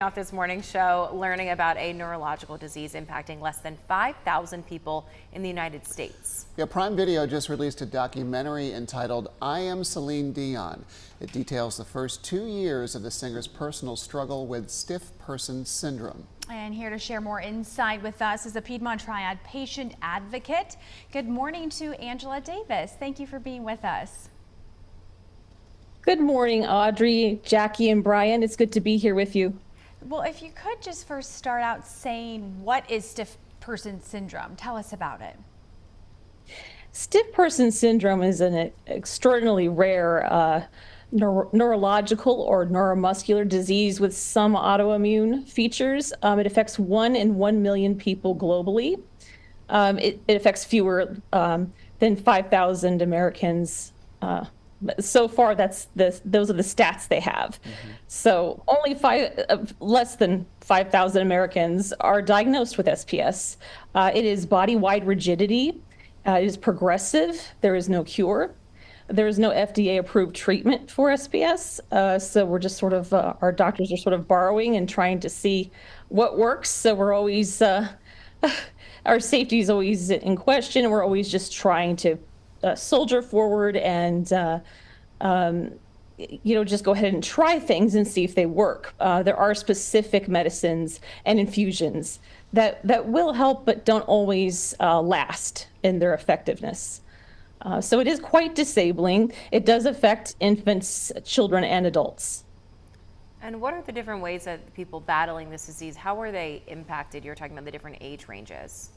Off this morning show, learning about a neurological disease impacting less than 5,000 people in the United States. Yeah, Prime Video just released a documentary entitled I Am Celine Dion. It details the first 2 years of the singer's personal struggle with stiff person syndrome. And here to share more insight with us is a Piedmont Triad patient advocate. Good morning to Angela Davis. Thank you for being with us. Good morning, Audrey, Jackie, and Brian. It's good to be here with you. Well, if you could just first start out saying, what is stiff person syndrome? Tell us about it. Stiff person syndrome is an extraordinarily rare neurological or neuromuscular disease with some autoimmune features. It affects 1 in 1 million people globally. It affects fewer than 5,000 Americans. So far, those are the stats they have. So only less than 5,000 Americans are diagnosed with SPS. It is body-wide rigidity. It is progressive. There is no cure. There is no FDA-approved treatment for SPS. So we're just sort of, our doctors are sort of borrowing and trying to see what works. So we're always, our safety is always in question, and we're always just trying to soldier forward and just go ahead and try things and see if they work. There are specific medicines and infusions that will help but don't always last in their effectiveness. So it is quite disabling. It does affect infants, children, and adults. And what are the different ways that people battling this disease, how are they impacted? You're talking about the different age ranges.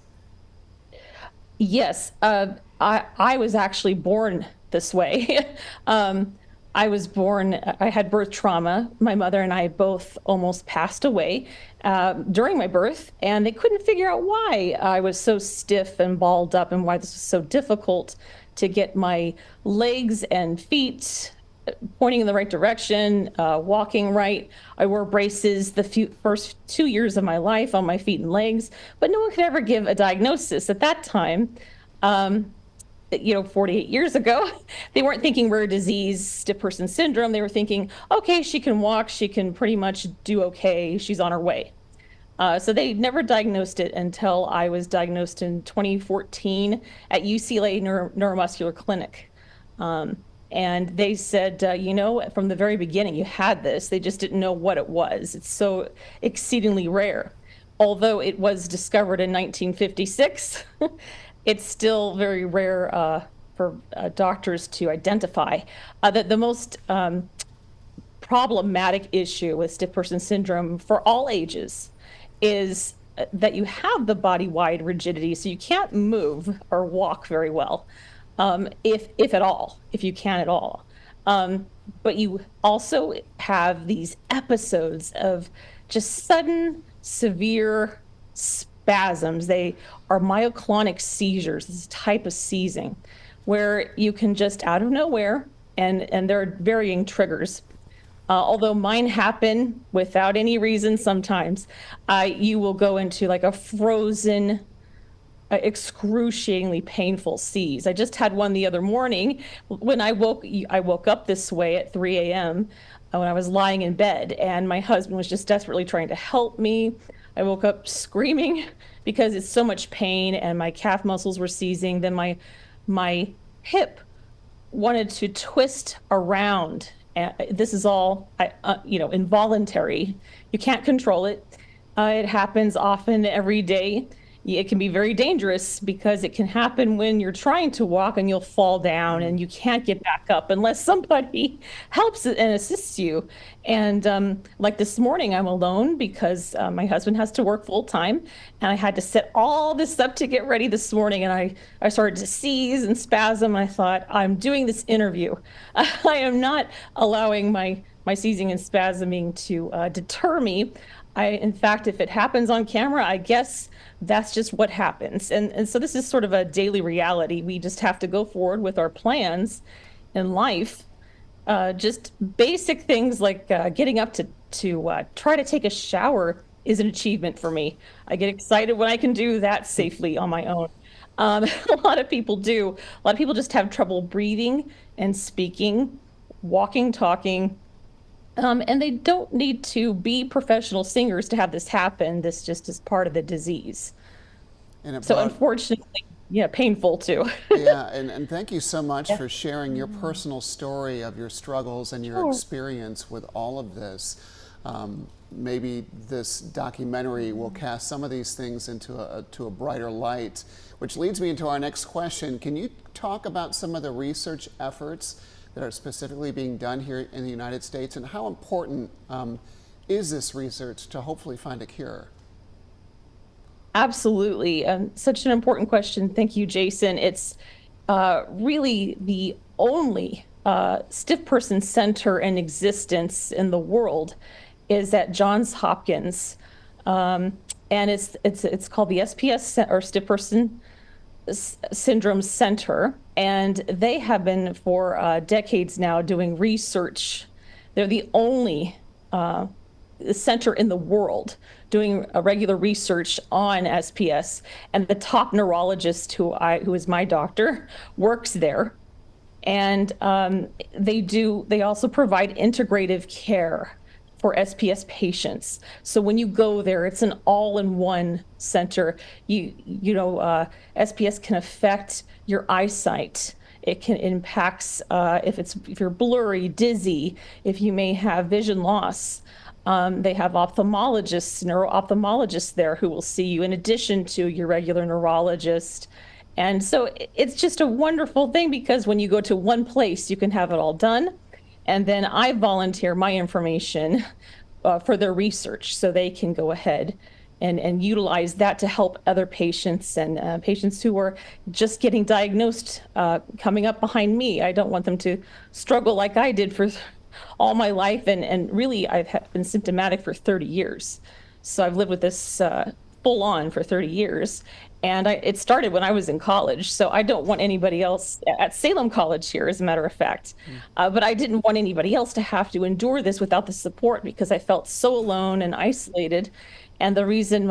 Yes, I was actually born this way. I had birth trauma. My mother and I both almost passed away during my birth, and they couldn't figure out why I was so stiff and balled up and why this was so difficult to get my legs and feet pointing in the right direction, walking right. I wore braces the first 2 years of my life on my feet and legs, but no one could ever give a diagnosis at that time. 48 years ago, they weren't thinking rare disease, stiff person syndrome. They were thinking, okay, she can walk, she can pretty much do okay, she's on her way. So they never diagnosed it until I was diagnosed in 2014 at UCLA Neuromuscular Clinic. And they said, from the very beginning, you had this. They just didn't know what it was. It's so exceedingly rare. Although it was discovered in 1956, it's still very rare for doctors to identify. The most problematic issue with stiff person syndrome for all ages is that you have the body-wide rigidity, so you can't move or walk very well. If at all, if you can at all. But you also have these episodes of just sudden, severe spasms. They are myoclonic seizures, this type of seizing, where you can just out of nowhere, and there are varying triggers. Although mine happen without any reason sometimes, you will go into like a frozen, excruciatingly painful seize. I just had one the other morning when I woke up this way at 3 a.m. When I was lying in bed, and my husband was just desperately trying to help me. I woke up screaming because it's so much pain, and my calf muscles were seizing. Then my hip wanted to twist around. This is all involuntary. You can't control it. It happens often every day. It can be very dangerous because it can happen when you're trying to walk and you'll fall down and you can't get back up unless somebody helps and assists you. And like this morning, I'm alone because my husband has to work full time, and I had to set all this up to get ready this morning, and I started to seize and spasm. And I thought, I'm doing this interview. I am not allowing my seizing and spasming to deter me. In fact, if it happens on camera, I guess that's just what happens. And so this is sort of a daily reality. We just have to go forward with our plans in life. Just basic things like getting up to try to take a shower is an achievement for me. I get excited when I can do that safely on my own. A lot of people do. A lot of people just have trouble breathing and speaking, walking, talking, And they don't need to be professional singers to have this happen. This just is part of the disease. And it So brought, unfortunately, yeah, painful too. yeah, and thank you so much Yeah. for sharing your personal story of your struggles and your Sure. experience with all of this. Maybe this documentary will cast some of these things into to a brighter light, which leads me into our next question. Can you talk about some of the research efforts that are specifically being done here in the United States, and how important is this research to hopefully find a cure? Absolutely. Such an important question. Thank you, Jason. It's really the only stiff person center in existence in the world is at Johns Hopkins. And it's called the SPS or Stiff Person Syndrome Center. And they have been for decades now doing research. They're the only center in the world doing a regular research on SPS, and the top neurologist who is my doctor works there. And they also provide integrative care for SPS patients. So when you go there, it's an all-in-one center. SPS can affect your eyesight. It can impacts if you're blurry, dizzy, if you may have vision loss. They have ophthalmologists, neuro-ophthalmologists there who will see you in addition to your regular neurologist. And so it's just a wonderful thing because when you go to one place, you can have it all done. And then I volunteer my information for their research so they can go ahead and utilize that to help other patients and patients who are just getting diagnosed coming up behind me. I don't want them to struggle like I did for all my life. And really, I've been symptomatic for 30 years. So I've lived with this full on for 30 years. And it started when I was in college. So I don't want anybody else at Salem College here, as a matter of fact. But I didn't want anybody else to have to endure this without the support because I felt so alone and isolated. And the reason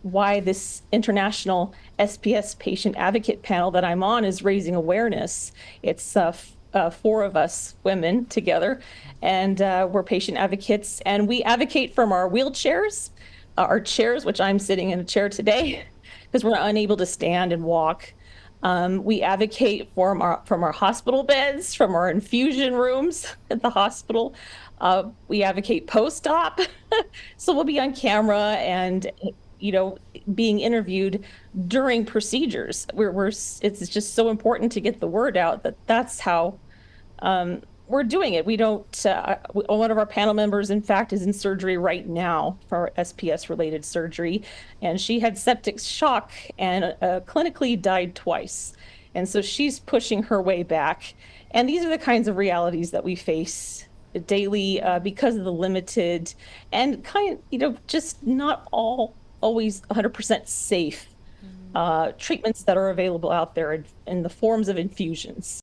why this international SPS patient advocate panel that I'm on is raising awareness. It's 4 of us women together, and we're patient advocates, and we advocate from our wheelchairs, our chairs, which I'm sitting in a chair today because we're unable to stand and walk. We advocate from our hospital beds, from our infusion rooms at the hospital. We advocate post-op, so we'll be on camera and being interviewed during procedures. It's just so important to get the word out that that's how we're doing it. We don't, one of our panel members, in fact, is in surgery right now for SPS related surgery. And she had septic shock and clinically died twice. And so she's pushing her way back. And these are the kinds of realities that we face daily because of the limited and just not always 100% safe treatments that are available out there in the forms of infusions.